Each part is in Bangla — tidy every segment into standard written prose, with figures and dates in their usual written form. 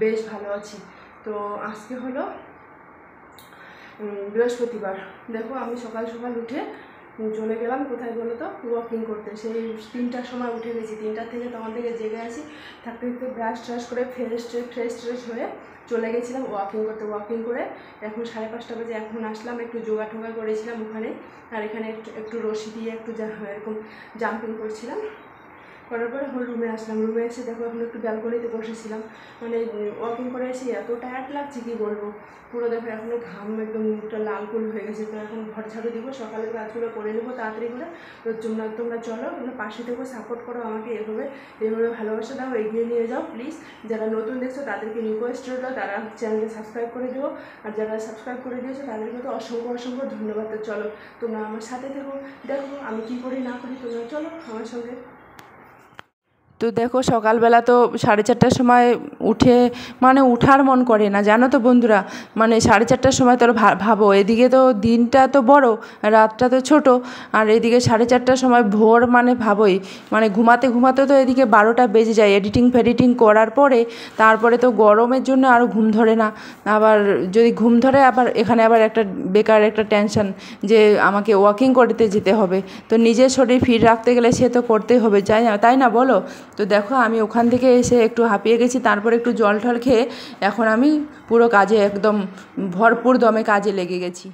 বেশ ভালো আছি। তো আজকে হলো বৃহস্পতিবার। দেখো আমি সকাল সকাল উঠে চলে গেলাম কোথায় বলো তো, ওয়াকিং করতে। সেই 3টার সময় উঠে গেছি, 3টা থেকে তখন থেকে জেগে আছি। থাকতে থাকতে ব্রাশ ট্রাশ করে ফ্রেশ হয়ে চলে গেছিলাম ওয়াকিং করতে। ওয়াকিং করে এখন 5:30 বাজে এখন আসলাম। একটু যোগা টোগা করেছিলাম ওখানে, আর এখানে একটু রশি দিয়ে একটু এরকম জাম্পিং করছিলাম। করার পরে এখন রুমে আসলাম। রুমে এসে দেখো এখন একটু ব্যালকনিতে বসেছিলাম। মানে ওয়াকিং করে এসে এত টায়ার্ড লাগছে কি বলবো, পুরো দেখো এখনও ঘাম একদম মুখটা লাল কুল হয়ে গেছে। তো এখন ঘর ঝাড়ু দিব, সকালের কাজগুলো করে নেবো তাড়াতাড়ি করে। তো তোমরা চলো, তোমরা পাশে থেকো, সাপোর্ট করো আমাকে, এভাবে ভালোবাসা দাও, এগিয়ে নিয়ে যাও প্লিজ। যারা নতুন দেখছো তাদেরকে রিকোয়েস্ট রইল তারা চ্যানেলকে সাবস্ক্রাইব করে দিও, আর যারা সাবস্ক্রাইব করে দিয়েছো তাদেরকে তো অসংখ্য ধন্যবাদ। তো চলো তোমরা আমার সাথে থেকো, দেখো আমি কী করি না করি, তোমরা চলো আমার সঙ্গে। তো দেখো সকালবেলা তো 4:30টার সময় উঠে মানে উঠার মন করে না জানো তো বন্ধুরা। মানে 4:30টার সময় তো ভাবো, এদিকে তো দিনটা তো বড়, রাতটা তো ছোট, আর এদিকে 4:30টার সময় ভোর মানে ভাবোই, মানে ঘুমাতে তো এদিকে 12টা বেজে যায়। এডিটিং করার পরে তারপরে তো গরমের জন্য আরও ঘুম ধরে না। আবার যদি ঘুম ধরে আবার এখানে আবার একটা বেকার একটা টেনশন যে আমাকে ওয়াকিং করতে যেতে হবে। তো নিজের শরীর ফিট রাখতে গেলে সে তো করতেই হবে, তাই না বলো। তো দেখো আমি ওখান থেকে এসে একটু হাঁপিয়ে গেছি, তারপরে একটু জল টল খেয়ে এখন আমি পুরো কাজে একদম ভরপুর দমে কাজে লেগে গেছি।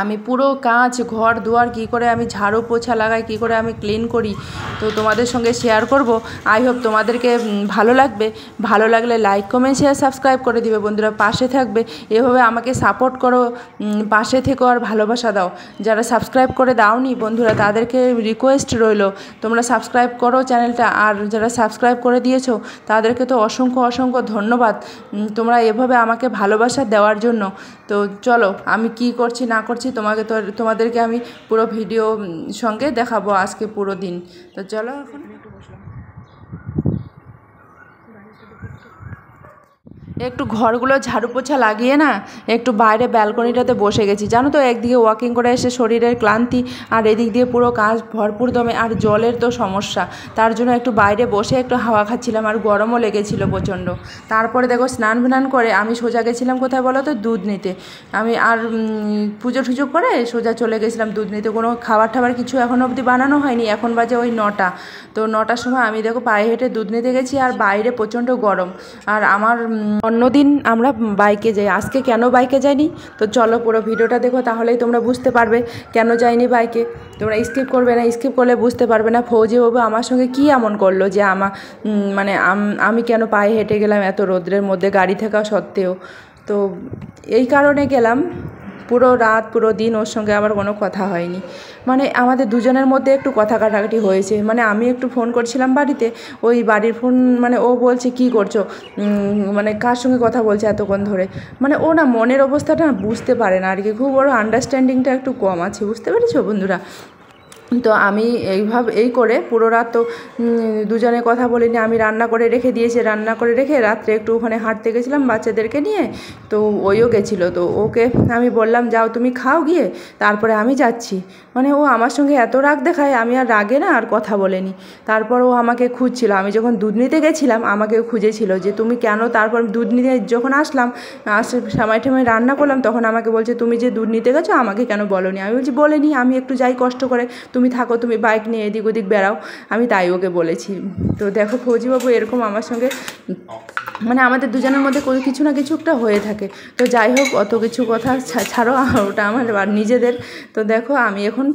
আমি পুরো কাজ ঘর দুয়ার কী করে আমি ঝাড়ু পোছা লাগাই, কী করে আমি ক্লিন করি, তো তোমাদের সঙ্গে শেয়ার করব। আই হোপ তোমাদেরকে ভালো লাগবে। ভালো লাগলে লাইক কমেন্ট শেয়ার সাবস্ক্রাইব করে দিবে বন্ধুরা, পাশে থাকবে। এভাবে আমাকে সাপোর্ট করো, পাশে থেকো আর ভালোবাসা দাও। যারা সাবস্ক্রাইব করে দাওনি বন্ধুরা তাদেরকে রিকোয়েস্ট রইল তোমরা সাবস্ক্রাইব করো চ্যানেলটা, আর যারা সাবস্ক্রাইব করে দিয়েছো তাদেরকে তো অসংখ্য ধন্যবাদ তোমরা এভাবে আমাকে ভালোবাসা দেওয়ার জন্য। তো চলো আমি কি করছি না করছি তোমাদেরকে আমি পুরো ভিডিও সঙ্গে দেখাবো আজকে পুরো দিন। তো চলো এখন একটু ঘরগুলো ঝাড়ু পোছা লাগিয়ে না একটু বাইরে ব্যালকনিটাতে বসে গেছি জানো তো। একদিকে ওয়াকিং করে এসে শরীরের ক্লান্তি, আর এদিক দিয়ে পুরো কাজ ভরপুর দমে, আর জলের তো সমস্যা, তার জন্য একটু বাইরে বসে একটু হাওয়া খাচ্ছিলাম, আর গরমও লেগেছিল প্রচণ্ড। তারপরে দেখো স্নান করে আমি সোজা গেছিলাম কোথায় বলো তো, দুধ নিতে। আমি আর পুজো টুজো করে সোজা চলে গেছিলাম দুধ নিতে। কোনো খাবার কিছু এখনও অবধি বানানো হয়নি, এখন বাজে ওই 9টা। তো 9টার সময় আমি দেখো পায়ে হেঁটে দুধ নিতে গেছি, আর বাইরে প্রচণ্ড গরম। আর আমার অন্যদিন আমরা বাইকে যাই, আজকে কেন বাইকে যাইনি তো চলো পুরো ভিডিওটা দেখো, তাহলেই তোমরা বুঝতে পারবে কেন যাইনি বাইকে। তোমরা স্কিপ করবে না, স্কিপ করলে বুঝতে পারবে না ফৌজি বাবু আমার সঙ্গে কী এমন করলো যে মানে আমি কেন পায়ে হেঁটে গেলাম এত রোদ্রের মধ্যে গাড়ি থাকা সত্ত্বেও। তো এই কারণে গেলাম। পুরো রাত পুরো দিন ওর সঙ্গে আবার কোনো কথা হয়নি, মানে আমাদের দুজনের মধ্যে একটু কথা কাটাকাটি হয়েছে। মানে আমি একটু ফোন করছিলাম বাড়িতে, ওই বাড়ির ফোন মানে ও বলছে কী করছো, মানে কার সঙ্গে কথা বলছে এতক্ষণ ধরে। মানে ও না মনের অবস্থাটা বুঝতে পারে না আর কি, খুব বড় আন্ডারস্ট্যান্ডিংটা একটু কম আছে, বুঝতে পেরেছো বন্ধুরা। তো আমি এই করে পুরো রাত তো দুজনে কথা বলিনি। আমি রান্না করে রেখে দিয়েছি, রান্না করে রেখে রাত্রে একটু ওখানে হাঁটতে গেছিলাম বাচ্চাদেরকে নিয়ে। তো ওইও গেছিলো, তো ওকে আমি বললাম যাও তুমি খাও গিয়ে, তারপরে আমি যাচ্ছি। মানে ও আমার সঙ্গে এত রাগ দেখায়, আমি আর রাগে না আর কথা বলিনি। তারপর ও আমাকে খুঁজছিল, আমি যখন দুধ নিতে গেছিলাম আমাকে খুঁজেছিল যে তুমি কেন। তারপর দুধ নিতে যখন আসলাম সময় রান্না করলাম, তখন আমাকে বলছে তুমি যে দুধ নিতে গেছো আমাকে কেন বলোনি। আমি বলছি বলিনি, আমি একটু যাই কষ্ট করে, তুমি থাকো, তুমি বাইক নিয়ে এদিক ওদিক বেড়াও, আমি তাই ওকে বলেছি। তো দেখো ফৌজিবাবু এরকম আমার সঙ্গে মানে আমাদের দুজনের মধ্যে কিছু না কিছু একটা হয়ে থাকে। তো যাই হোক, অত কিছু কথা ছাড়ো, ওটা আমার নিজেদের। তো দেখো আমি এখন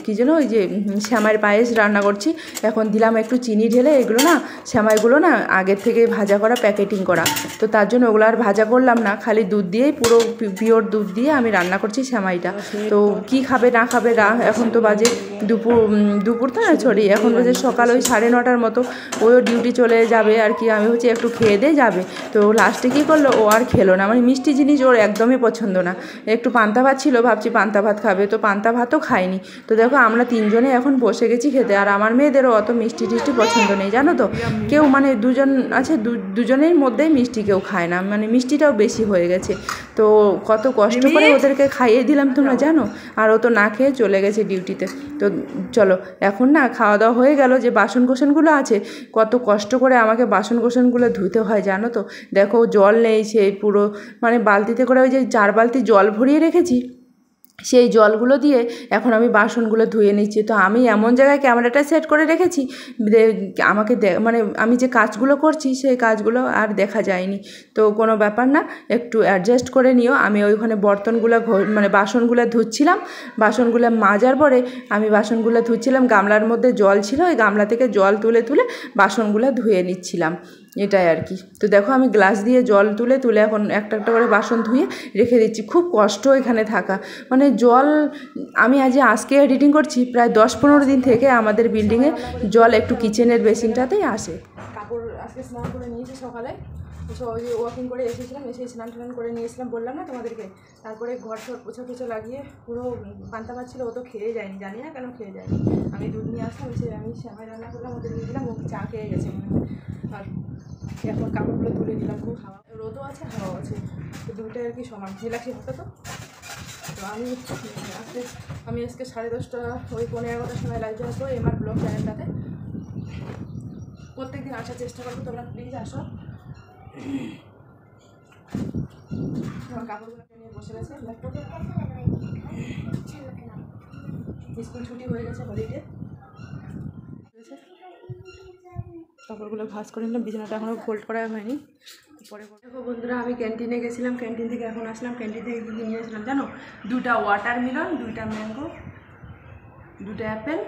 কী যেন ওই যে শ্যামাইয়ের পায়েস রান্না করছি। এখন দিলাম একটু চিনি ঢেলে, এগুলো না শ্যামাইগুলো না আগের থেকে ভাজা করা, প্যাকেটিং করা, তো তার জন্য ওগুলো আর ভাজা করলাম না, খালি দুধ দিয়েই পুরো পিওর দুধ দিয়ে আমি রান্না করছি শ্যামাইটা। তো কি খাবে না খাবে এখন তো বাজে দুপুর তো না, সরি, এখন বাজে সকাল ওই 9:30 মতো। ওও ডিউটি চলে যাবে আর কি, আমি হচ্ছে একটু খেয়ে দিয়ে যাবে। তো লাস্টে কী করলো, ও আর খেলো না, মানে মিষ্টি জিনিস ওর একদমই পছন্দ না। একটু পান্তা ভাত ছিল, ভাবছি পান্তা ভাত খাবে, তো পান্তা ভাতও খায়নি। তো দেখো আমরা 3জনে এখন বসে গেছি খেতে। আর আমার মেয়েদেরও অত মিষ্টি টিষ্টি পছন্দ নেই, জানো তো। কেউ মানে দুজন আছে, দুজনের মধ্যেই মিষ্টি কেউ খায় না, মানে মিষ্টিটাও বেশি হয়ে গেছে। তো কত কষ্ট করে ওদেরকে খাইয়ে দিলাম তোমরা জানো, আর ও তো না খেয়ে চলে গেছে ডিউটিতে। তো চলো এখন না খাওয়া দাওয়া হয়ে গেল, যে বাসন কোসনগুলো আছে, কত কষ্ট করে আমাকে বাসন কোসনগুলো ধুতে হয় জানো তো। দেখো জল নেই, সেই পুরো মানে বালতিতে করে ওই যে 4 বালতি জল ভরিয়ে রেখেছি, সেই জলগুলো দিয়ে এখন আমি বাসনগুলো ধুয়ে নিচ্ছি। তো আমি এমন জায়গায় ক্যামেরাটা সেট করে রেখেছি, আমাকে মানে আমি যে কাজগুলো করছি সেই কাজগুলো আর দেখা যায়নি। তো কোনো ব্যাপার না, একটু অ্যাডজাস্ট করে নিও। আমি ওইখানে বর্তনগুলো মানে বাসনগুলো ধুচ্ছিলাম, বাসনগুলো মাজার পরে আমি বাসনগুলো ধুচ্ছিলাম, গামলার মধ্যে জল ছিল, ওই গামলা থেকে জল তুলে তুলে বাসনগুলো ধুয়ে নিচ্ছিলাম, এটাই আর কি। তো দেখো আমি গ্লাস দিয়ে জল তুলে তুলে এখন একটা একটা করে বাসন ধুয়ে রেখে দিচ্ছি। খুব কষ্ট এখানে থাকা, মানে জল, আমি আজকে এডিটিং করছি, প্রায় 10-15 দিন থেকে আমাদের বিল্ডিংয়ে জল একটু কিচেনের বেসিনটাতেই আসে। কাপড় আজকে স্নান করে নিয়েছি সকালে, ওই যে ওয়াকিং করে এসেছিলাম, এসে স্নান টান করে নিয়েছিলাম, বললাম না তোমাদেরকে। তারপরে ঘর সর পোছা টোছা লাগিয়ে পুরো পান্তা ভাত ছিল, ও তো খেয়ে যায়নি, জানি না কেন খেয়ে যায়নি। আমি দুধ নিয়ে আসলাম, এসে আমি শ্যামাই রান্না করলাম, ওদের দিয়ে দিলাম, ও চা খেয়ে গেছে মনে হয়। আর এখন কাপড়গুলো তুলে দিলাম, খুব হাওয়া, রোদও আছে হাওয়াও আছে, তো দুটোই আর কি সমান রিল্যাক্সই হতো। তো আমি আজকে 10:30 ওই 11টার সময় লাইভে আসবো এমআর ব্লগ চ্যানেলটাতে। প্রত্যেকদিন আসার চেষ্টা করবো, তোমরা প্লিজ আসো। আমার কাপড়গুলোকে নিয়ে বসে গেছে ল্যাপটপে, স্কুল ছুটি হয়ে গেছে, হলিডে। কাপড়গুলো ভাঁজ করে নিলাম, বিছানাটা এখনও ফোল্ড করা হয়নি, পরে দেখো বন্ধুরা আমি ক্যান্টিনে গেছিলাম, ক্যান্টিন থেকে এখন আসলাম। ক্যান্টিন থেকে কী নিয়ে আসলাম জানো, 2টা ওয়াটারমেলন, 2টা ম্যাঙ্গো, 2টা অ্যাপেল,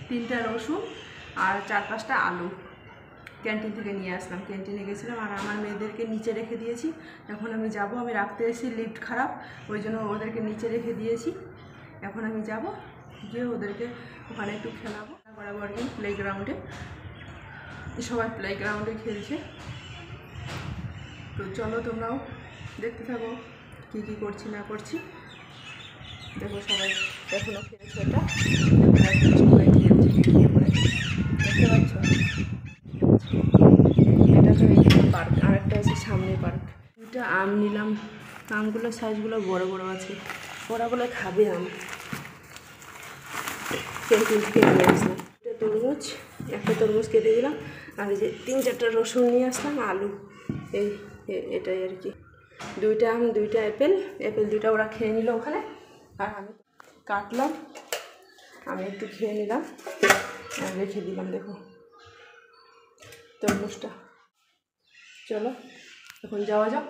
3টা রসুন আর 4-5টা আলু ক্যান্টিন থেকে নিয়ে আসলাম। ক্যান্টিনে গেছিলাম আর আমার মেয়েদেরকে নিচে রেখে দিয়েছি। এখন আমি যাব, আমি রাখতে এসেছি, লিফট খারাপ, ওই জন্য ওদেরকে নিচে রেখে দিয়েছি। এখন আমি যাব, গিয়ে ওদেরকে ওখানে একটু খেলাবো, বরাবর প্লেগ্রাউন্ডে, সবাই প্লেগ্রাউন্ডে খেলছে। তো চলো তোমরাও দেখতে থাকো কী কী করছি না করছি। দেখো সবাই এখনও খেলছে, এটা সবাই খেলছে, দেখতে পাচ্ছ, এটা তো এই পার্ক, আরেকটা আছে সামনে পার্ক। 2টা আম নিলাম, আমগুলোর সাইজগুলো বড় বড় আছে, ওরা বলে খাবে আম, ক্যান্টিন থেকে নিয়ে আসলাম। তরমুজ, একটা তরমুজ কেটে দিলাম, আর এই যে 3-4টা রসুন নিয়ে আসলাম, আলু, এটাই আর কি। 2টা আম, 2টা অ্যাপেল, 2টা ওরা খেয়ে নিল ওখানে, আর আমি কাটলাম, আমি একটু খেয়ে নিলাম আর রেখে দিলাম। দেখো তরমুজটা। চলো এখন যাওয়া যাক,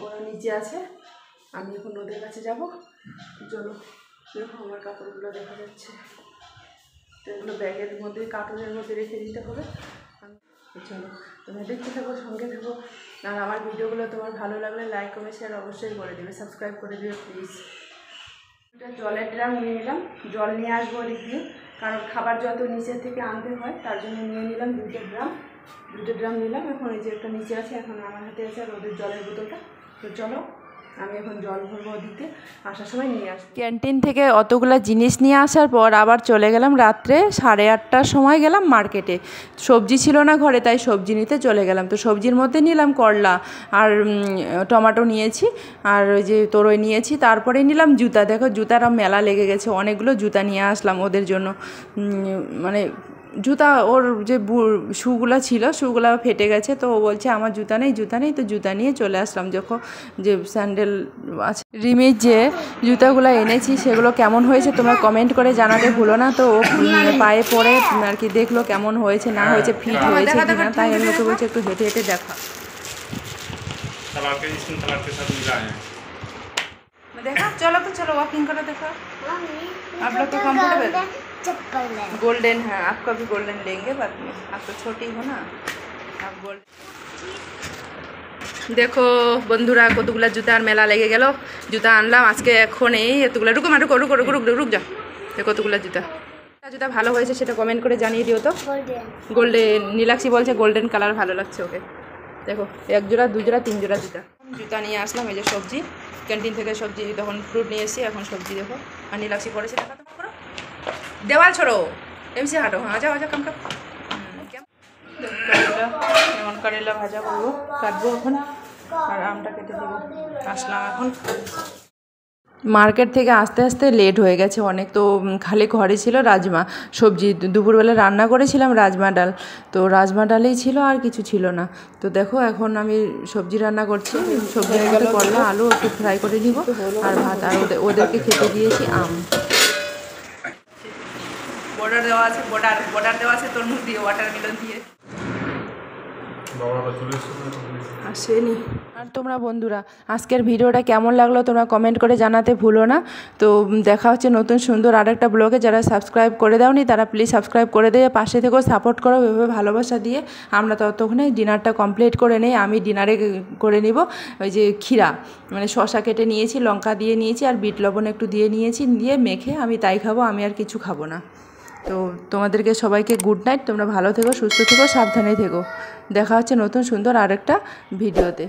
ওরা নিচে আছে, আমি এখন ওদের কাছে যাব। চলো দেখো আমার কাপড়গুলো দেখা যাচ্ছে, তো এগুলো ব্যাগের মধ্যে, কার্টুনের মধ্যে রেখে দিতে হবে। চলো তোমরা দেখতে থাকো, সঙ্গে থাকো। আর আমার ভিডিওগুলো তোমার ভালো লাগলে লাইক কমেন্ট শেয়ার অবশ্যই করে দেবে, সাবস্ক্রাইব করে দেবে প্লিজ। একটা জলের ড্রাম নিয়ে নিলাম, জল নিয়ে আসবো ওদিক দিয়ে, কারণ খাবার জল তো নিচের থেকে আনতে হয়, তার জন্য নিয়ে নিলাম 2টা ড্রাম নিলাম। এখন এই যে একটা নিচে আছে, এখন আমার হাতে আছে আর ওদের জলের বোতলটা। তো চলো আমি এখন জল ভরবো দিতে, আসার সময় নিয়ে আসবো। ক্যান্টিন থেকে অতগুলা জিনিস নিয়ে আসার পর আবার চলে গেলাম রাত্রে 8:30টার সময় গেলাম মার্কেটে। সবজি ছিল না ঘরে, তাই সবজি নিতে চলে গেলাম। তো সবজির মধ্যে নিলাম করলা আর টমেটো নিয়েছি, আর ওই যে তরই নিয়েছি। তারপরে নিলাম জুতা, দেখো জুতাটা মেলা লেগে গেছে, অনেকগুলো জুতা নিয়ে আসলাম ওদের জন্য। মানে জুতা, ওর যে শুগুলো ছিল, শুগুলো ফেটে গেছে, তো ও বলছে আমার জুতা নেই, তো জুতা নিয়ে চলে আসলাম। দেখো যে স্যান্ডেল আছে, রিমির যে জুতাগুলো এনেছি সেগুলো কেমন হয়েছে তোমরা কমেন্ট করে জানাতে ভুলো না। তো ও পায়ে পরে আর কি দেখলো কেমন হয়েছে না হয়েছে, ফিট হয়েছে কিনা, তাই আমি ওকে বলছি একটু হেঁটে হেঁটে দেখা। सलाद के स्किन सलाद के साथ मिला है। देखा, चलो तो चलो वॉकिंग करो, देखो आप लोग तो कंफर्टेबल चप्पल है। गोल्डन है, आपका भी गोल्डन लेंगे बाद में, आप तो छोटी हो ना, आप गोल्ड। দেখো বন্ধুরা কতগুলা জুতার মেলা লেগে গেল, জুতা আনলাম আজকে এখন এই এতগুলো, রুকো মা রুকো রুকো রুকো রুক রুক যা, দেখো কতগুলা জুতা। জুতা ভালো হয়েছে সেটা কমেন্ট করে জানিয়ে দিও তো। গোল্ডেন নীলাক্ষী বলছে গোল্ডেন কালার ভালো লাগছে ওকে। দেখো এক জোড়া দু জোড়া তিন জোড়া জুতা জুতা নিয়ে আসলাম। এই যে সবজি ক্যান্টিন থেকে সবজি, তখন ফ্রুট নিয়ে এসেছি, এখন সবজি দেখো। আর নীলাক্ষী পড়েছে, দেখা তোমার করো দেওয়াল ছোড়ো এমসি হাঁটো, হ্যাঁ যাও যাও কাম কাম। যেমন কারেলা ভাজা করবো, কাটবো এখন, আর আমটা কেটে দেবো। আসলাম এখন মার্কেট থেকে আসতে আসতে লেট হয়ে গেছে অনেক, তো খালি ঘরে ছিল রাজমা সবজি, দুপুরবেলা রান্না করেছিলাম রাজমা ডাল, তো রাজমা ডালেই ছিল আর কিছু ছিল না। তো দেখো এখন আমি সবজি রান্না করছি, সবজির মধ্যে করলা আলু একটু ফ্রাই করে নিব আর ভাত, আর ওদেরকে খেতে দিয়েছি আম। বর্ডার দেওয়া আছে, বর্ডার দেওয়া আছে তরমুজ দিয়ে, ওয়াটারমেলন দিয়ে আসেনি। আর তোমরা বন্ধুরা আজকের ভিডিওটা কেমন লাগলো তোমরা কমেন্ট করে জানাতে ভুলো না। তো দেখা হচ্ছে নতুন সুন্দর আরেকটা ব্লগে। যারা সাবস্ক্রাইব করে দাওনি তারা প্লিজ সাবস্ক্রাইব করে দিয়ে পাশে থেকেও সাপোর্ট করো, এভাবে ভালোবাসা দিয়ে। আমরা ততক্ষণে ডিনারটা কমপ্লিট করে নেই। আমি ডিনারে করে নিব ওই যে ক্ষীরা, মানে শসা কেটে নিয়েছি, লঙ্কা দিয়ে নিয়েছি আর বিট লবণ একটু দিয়ে নিয়েছি, দিয়ে মেখে আমি তাই খাবো, আমি আর কিছু খাবো না। তো তোমাদেরকে সবাইকে গুড নাইট, তোমরা ভালো থেকো, সুস্থ থেকো, সাবধানে থেকো। দেখা হচ্ছে নতুন সুন্দর আরেকটা ভিডিওতে।